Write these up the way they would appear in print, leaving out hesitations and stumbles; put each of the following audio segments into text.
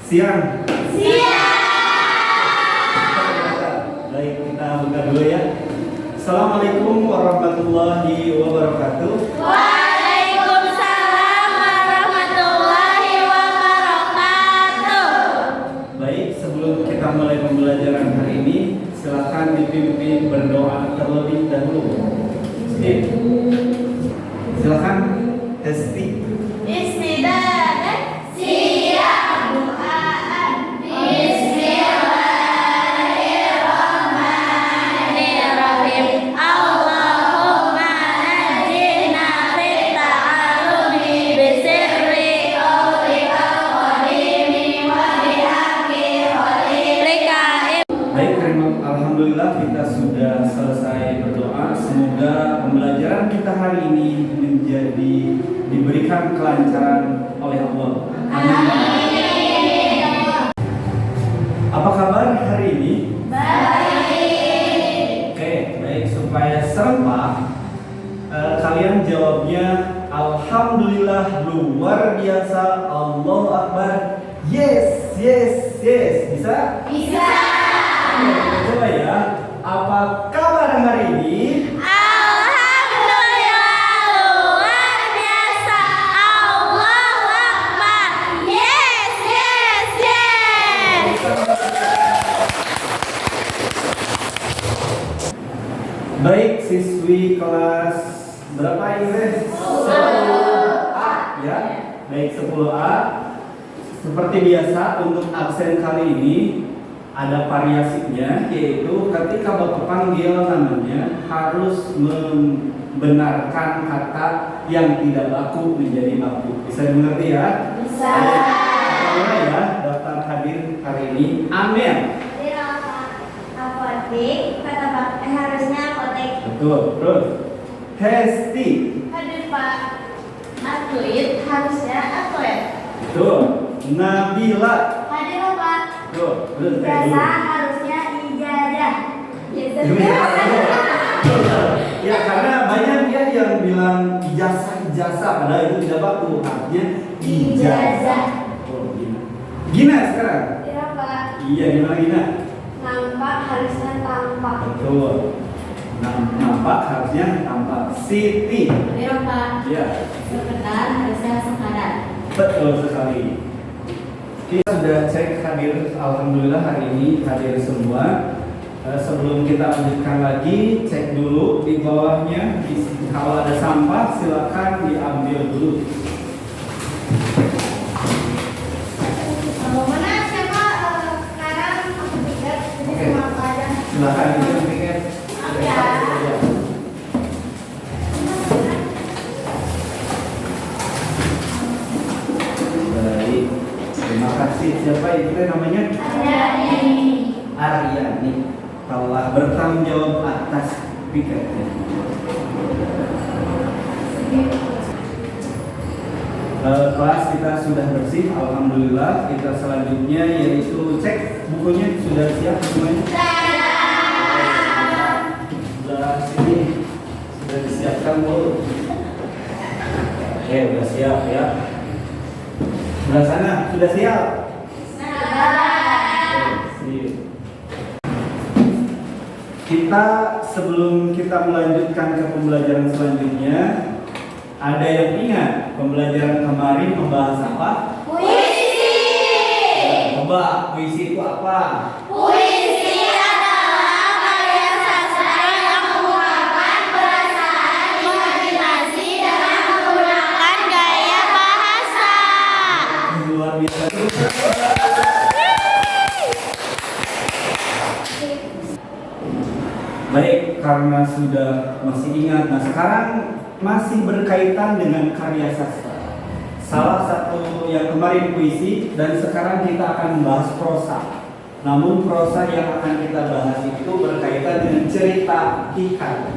Siang. Siap. Baik, kita buka dulu ya. Assalamualaikum warahmatullahi wabarakatuh. Waalaikumsalam warahmatullahi wabarakatuh. Baik, sebelum kita mulai pembelajaran hari ini, silakan dipimpin berdoa terlebih dahulu. Silakan Hesti. Istidadah. Siap. Doaan. Bismillahirrahmanirrahim. Allahumma ajina fit ta'alumi bisirri qawlikal qadimi wa bihaqqi khalilika. Baik, alhamdulillah kita sudah selesai berdoa. Semoga pembelajaran kita hari ini diberikan kelancaran oleh Allah. Amin. Apa kabar hari ini? Baik. Oke, baik, supaya serempak kalian jawabnya alhamdulillah, luar biasa, Allahu Akbar, yes, yes, yes. Bisa? Bisa. Oke, coba ya. Apa kabar hari ini? Alhamdulillah, luar biasa, Allahu Akbar, yes, yes, yes. Baik, siswi kelas berapa ini? 10A ya. Baik, 10A. Seperti biasa untuk absen kali ini ada variasinya, yaitu ketika Bapak panggil namanya harus membenarkan kata yang tidak baku menjadi baku. Bisa dimengerti ya? Bisa. Mulai ya daftar hadir hari ini. Amin. Apotek, kata Pak, harusnya apotek. Betul. Terus Hesti. Hadir Pak. Atlet, harusnya atlet. Betul. Nabila. Hadir Pak. Betul. Terus Jasa, harusnya ijazah. Ya, karena banyak dia yang bilang ijazah padahal itu tidak baku, artinya ijazah. Oh, Gina sekarang. Iya Pak. Iya, gimana Gina? Nampak, harusnya tampak. Betul. Nampak harusnya tampak. Siti. Iya Pak. Iya. Sekedar, harusnya sekadar. Betul sekali. Kita sudah cek hadir, alhamdulillah hari ini hadir semua. Sebelum kita lanjutkan lagi, cek dulu di bawahnya. Kalau ada sampah silakan diambil dulu. Mana siapa sekarang aku tiket jadi Oke. sama apa aja. Silakan itu tiket. Ya. Baik, terima kasih. Siapa itu namanya? Aryani. Telah bertanggung jawab atas tiketnya. Kelas kita sudah bersih, alhamdulillah. Kita selanjutnya yaitu cek bukunya sudah siap semuanya. Sebelah sini sudah disiapkan belum? Oke, sudah siap ya. Sebelah sana sudah siap. Kita sebelum kita melanjutkan ke pembelajaran selanjutnya, ada yang ingat pembelajaran kemarin membahas apa? Puisi. Coba puisi itu apa? Puisi adalah karya sastra yang mengungkapkan perasaan, imajinasi dengan menggunakan gaya bahasa. Luar biasa. Baik, karena sudah masih ingat, nah sekarang masih berkaitan dengan karya sastra. Salah satu yang kemarin puisi dan sekarang kita akan membahas prosa. Namun prosa yang akan kita bahas itu berkaitan dengan cerita hikayat.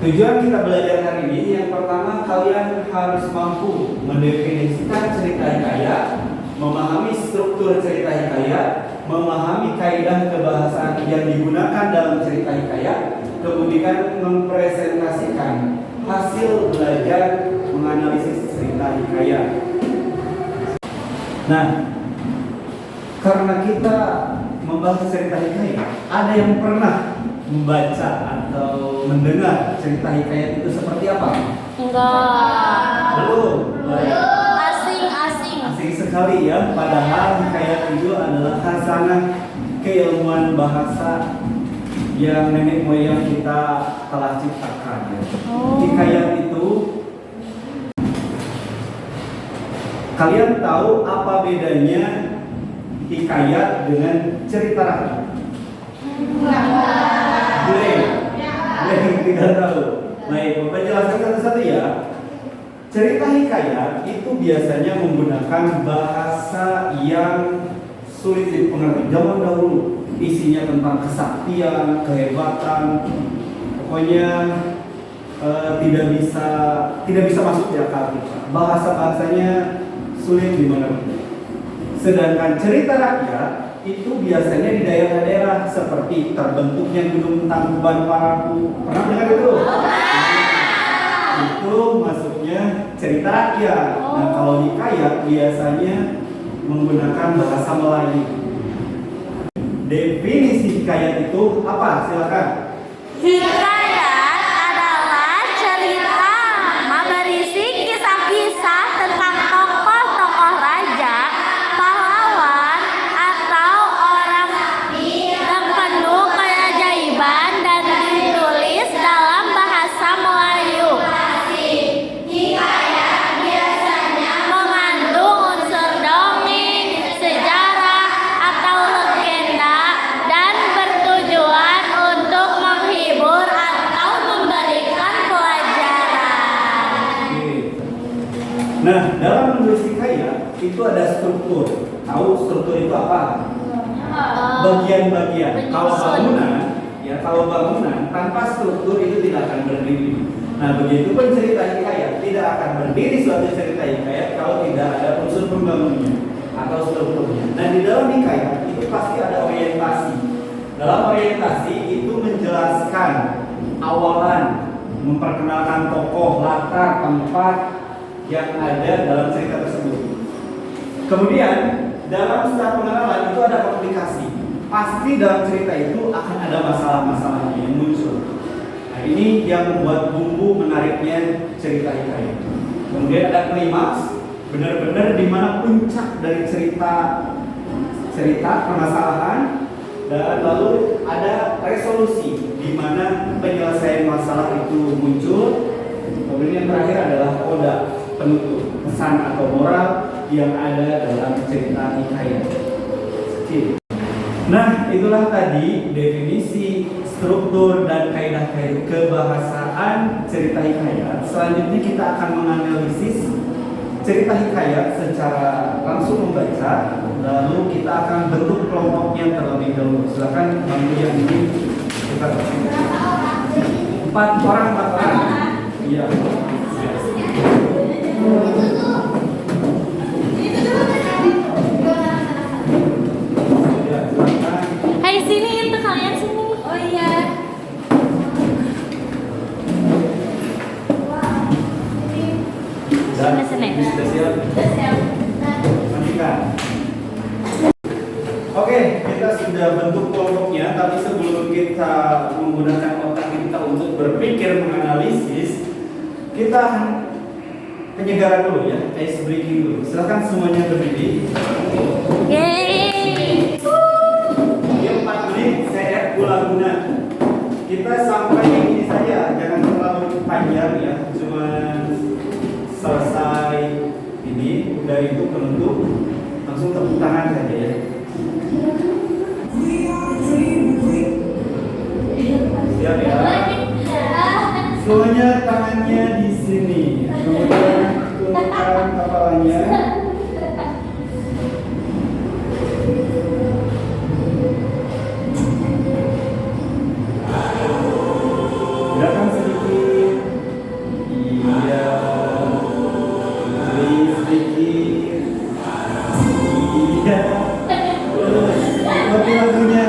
Tujuan kita belajar hari ini yang pertama kalian harus mampu mendefinisikan cerita hikayat, memahami struktur cerita hikayat, memahami kaidah kebahasaan yang digunakan dalam cerita hikayat, kemudian mempresentasikan hasil belajar menganalisis cerita hikayat. Nah, karena kita membahas cerita hikayat, ada yang pernah membaca atau mendengar cerita hikayat itu seperti apa? Enggak. Belum. Baik. Asing. Asing sekali ya, padahal hikayat itu adalah khazanah keilmuan bahasa yang nenek moyang kita telah ciptakan ya. Hikayat itu, kalian tahu apa bedanya hikayat dengan cerita rakyat? Boleh tidak tahu. Baik, Bapak jelaskan satu-satu ya. Cerita hikayat itu biasanya menggunakan bahasa yang sulit dipengerti. Zaman dahulu isinya tentang kesaktian, kehebatan, pokoknya tidak bisa masuk di akal kita. Bahasanya sulit dimengerti. Sedangkan cerita rakyat itu biasanya di daerah-daerah seperti terbentuknya Gunung Tangkuban Parahu. Pernah dengar itu? Itu masuknya cerita rakyat. Nah, kalau hikayat biasanya menggunakan bahasa Melayu. Definisi hikayat itu apa? Silakan. Hikayat adalah cerita berisi kisah-kisah tentang tokoh-tokoh raja, pahlawan, atau orang yang penuh keajaiban dan ditulis dalam bahasa Melayu. Hikayat biasanya mengandung unsur dongeng, sejarah, atau legenda dan bertujuan untuk menghibur atau memberikan pelajaran. Nah, dalam menulis hikayat itu ada struktur. Tahu struktur itu apa? Bagian-bagian. Kalau bangunan tanpa struktur itu tidak akan berdiri. Nah, begitu pun cerita hikayat tidak akan berdiri suatu cerita hikayat kalau tidak ada unsur pembangunnya atau strukturnya. Nah, di dalam hikayat itu pasti ada orientasi. Dalam orientasi itu menjelaskan awalan, memperkenalkan tokoh, latar, tempat yang ada dalam cerita tersebut. Kemudian dalam setiap pengenalan itu ada komplikasi. Pasti dalam cerita itu akan ada masalah-masalah yang muncul. Nah, ini yang membuat bumbu menariknya cerita hikayat. Kemudian ada klimaks, benar-benar di mana puncak dari cerita permasalahan, dan lalu ada resolusi di mana penyelesaian masalah itu muncul. Kemudian yang terakhir adalah koda, penutup, pesan atau moral yang ada dalam cerita hikayat. Nah, itulah tadi definisi, struktur, dan kaidah-kaidah kebahasaan cerita hikayat. Selanjutnya kita akan menganalisis cerita hikayat secara langsung membaca, lalu kita akan bentuk kelompoknya terlebih dahulu. Silakan bantu yang ini kita 4 orang. Iya. Hai, sini itu kalian sini. Oh iya. Sudah siap? Matikan. Oke, kita sudah bentuk kelompoknya, tapi sebelum kita menggunakan otak kita untuk berpikir menganalisis, kita akan penyegaran dulu ya, ice breaking dulu. Silakan semuanya berdiri. Yeay. Dia 4 menit, saya ulang guna. Kita sampai yang ini saja, jangan terlalu panjang ya, cuma selesai ini, udah itu penutup, langsung tepuk tangan saja ya. Siap ya? Semuanya tangannya di sini, kemudian tundukkan kepalanya. Gerakan sedikit. Iya. Sedikit. Iya. Terus ikuti lagunya.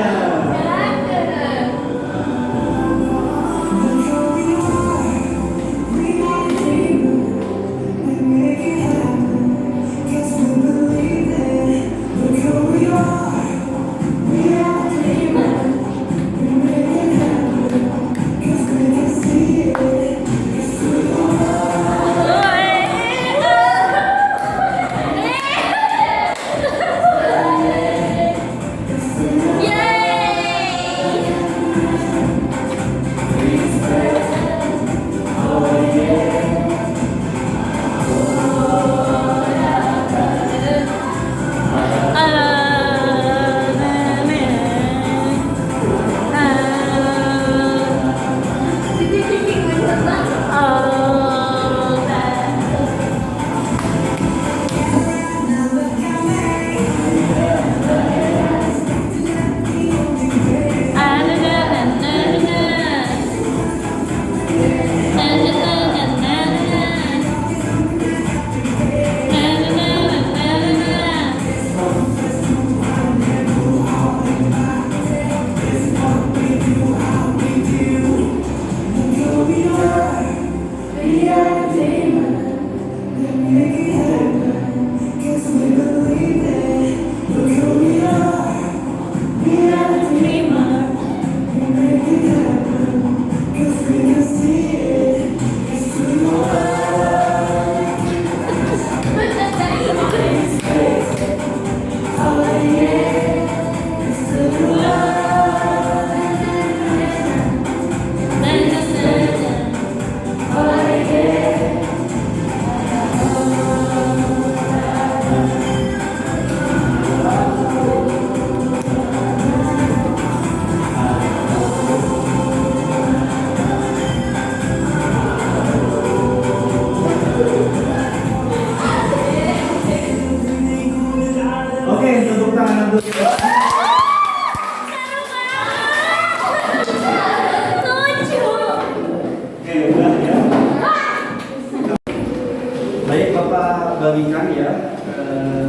bagikan ya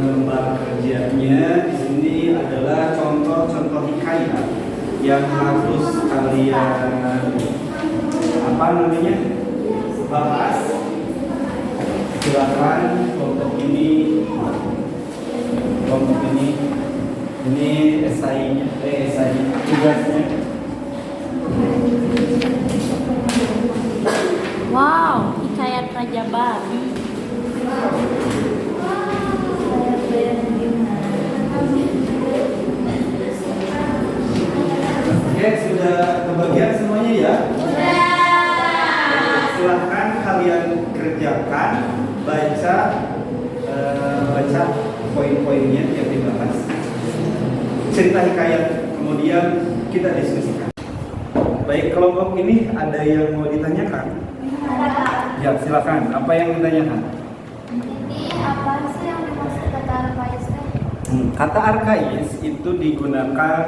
lembar kerjanya. Di sini adalah contoh-contoh hikayat yang harus kalian bahas. Silakan kelompok ini esainya, tugasnya. Wow, hikayat Raja Bali. Oke, sudah kebagian semuanya ya? Silahkan kalian kerjakan, baca poin-poinnya yang dibahas. Cerita hikayat, kemudian kita diskusikan. Baik, kelompok ini ada yang mau ditanyakan? Ya, silakan. Apa yang ditanyakan? Ini apa sih yang dimaksud kata archais? Kata archais itu digunakan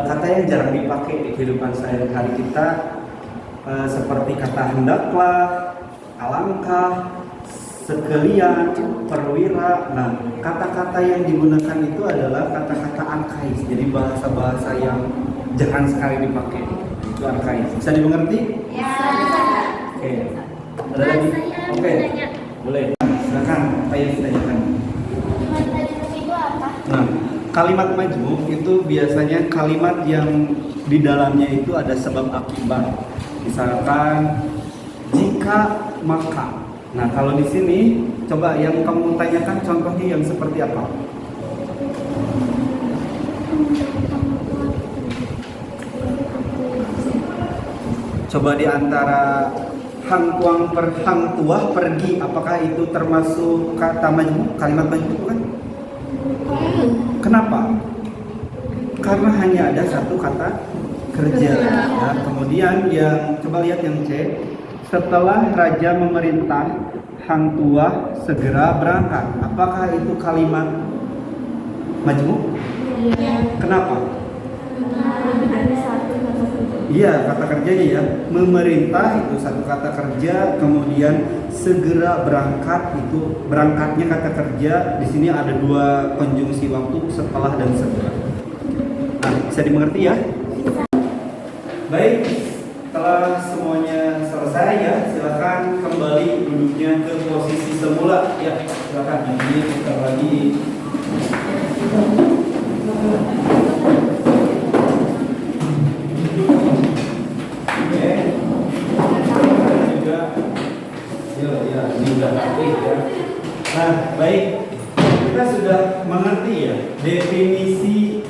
kata yang jarang dipakai di kehidupan sehari-hari kita, seperti kata hendaklah, alangkah, sekalian, perwira. Nah, kata-kata yang digunakan itu adalah kata-kata archais. Jadi bahasa-bahasa yang jarang sekali dipakai. Itu archais. Bisa dimengerti? Ya. Oke. Ada lagi? Oke. Boleh. Silakan. Apa yang ditanyakan? Kalimat majmuk itu apa? Nah, kalimat majmuk itu biasanya kalimat yang di dalamnya itu ada sebab akibat. Misalkan jika maka. Nah, kalau di sini coba yang kamu tanyakan contohnya yang seperti apa? Coba di antara hang tuang per hang tuah pergi, apakah itu termasuk kata majmuk, kalimat majmuk kan? Kenapa? Karena hanya ada satu kata kerja. Ya, kemudian yang coba lihat yang C. Setelah raja memerintah, hang tuah segera berangkat. Apakah itu kalimat majmuk? Kenapa? Iya, kata kerjanya ya. Memerintah itu satu kata kerja, kemudian segera berangkat itu berangkatnya kata kerja. Di sini ada dua konjungsi waktu, setelah dan segera. Nah, bisa dimengerti ya? Baik, setelah semuanya selesai ya, silakan kembali duduknya ke posisi semula. Ya, silakan. Ini kita lagi. Oke. Juga. Ya, ini udah aktif ya. Nah, baik. Kita sudah mengerti ya definisi.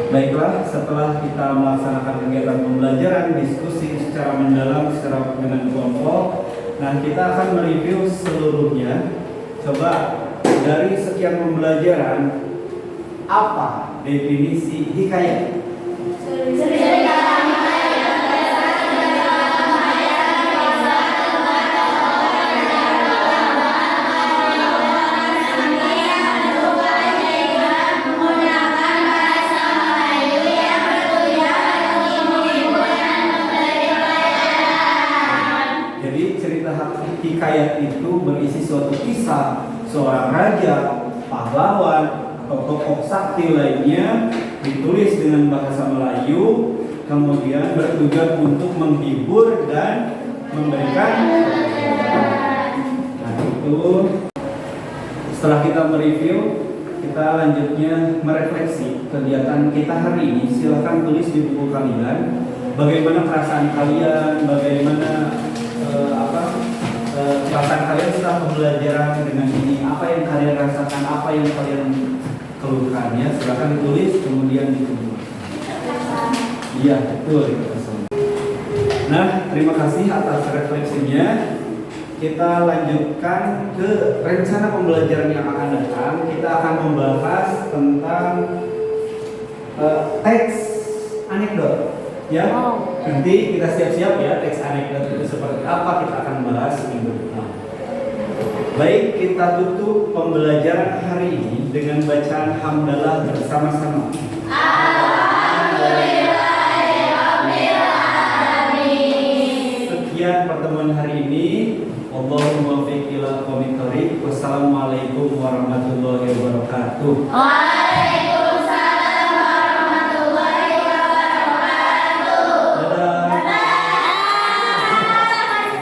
Baiklah, setelah kita melaksanakan kegiatan pembelajaran, diskusi secara mendalam, secara dengan kelompok, nah kita akan mereview seluruhnya. Coba dari sekian pembelajaran, apa definisi hikayat? Hikayat itu berisi suatu kisah seorang raja, pahlawan, atau tokoh sakti lainnya, ditulis dengan bahasa Melayu, kemudian bertujuan untuk menghibur dan memberikan. Nah itu, setelah kita mereview, kita lanjutnya merefleksi kegiatan kita hari ini. Silahkan tulis di buku kalian bagaimana perasaan kalian, bagaimana perasaan kalian setelah pembelajaran dengan ini, apa yang kalian rasakan, apa yang kalian keluhkan ya, silakan ditulis kemudian dikumpulkan. Iya betul. Nah, terima kasih atas refleksinya. Kita lanjutkan ke rencana pembelajaran yang akan datang. Kita akan membahas tentang teks anekdot. Ya, nanti kita siap-siap ya teks anekdot itu seperti apa kita akan bahas minggu depan. Baik, kita tutup pembelajaran hari ini dengan bacaan hamdalah bersama-sama. Alhamdulillahirabbil alamin. Sekian pertemuan pertemuan hari ini. Wallahul muwaffiq ila aqwamit thoriq. Wassalamualaikum warahmatullahi wabarakatuh. Waalaikumsalam warahmatullahi wabarakatuh. Dadah.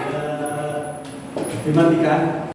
Dadah. Dimatikan.